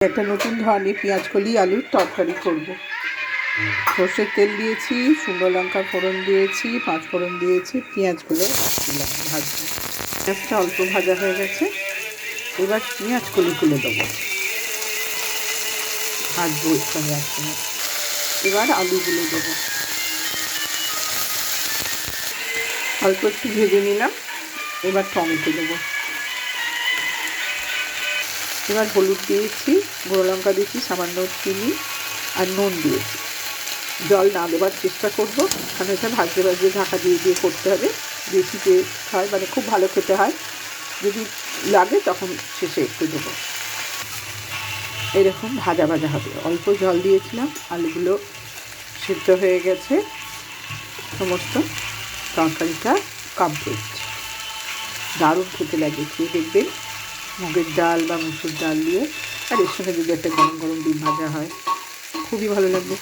একটা নতুন ধরনের পেঁয়াজকলি আলুর তরকারি করব। সর্ষের তেল দিয়েছি, শুকনো লঙ্কা ফোড়ন দিয়েছি, পাঁচ ফোড়ন দিয়েছি, পেঁয়াজগুলো দিলাম ভাজবো। পেঁয়াজটা অল্প ভাজা হয়ে গেছে, এবার পেঁয়াজকলিগুলো দেবো, ভাজবো একসঙ্গে একসঙ্গে। এবার আলুগুলো দেবো, অল্প একটু ভেজে নিলাম। এবার টমেটো দেবো, এবার হলুদ দিয়েছি, গুঁড়ো লঙ্কা দিয়েছি, সামান্য চিনি আর নুন দিয়েছি। জল না দেওয়ার চেষ্টা করবো, কারণ এটা ভাজতে ভাজতে ঢাকা দিয়ে দিয়ে করতে হবে। বেশি টেস্ট হয়, মানে খুব ভালো খেতে হয়। যদি লাগে তখন শেষে একটু দেবো। এরকম ভাজা ভাজা হবে। অল্প জল দিয়েছিলাম, আলুগুলো সিদ্ধ হয়ে গেছে, সমস্ত তরকারিটা কমপ্লিট। দারুণ খেতে লাগে, খেয়ে দেখবেন। মুগের ডাল বা মুসুর ডাল দিয়ে, আর এর সঙ্গে যদি একটা গরম গরম ডিম ভাজা হয়, খুবই ভালো লাগবে।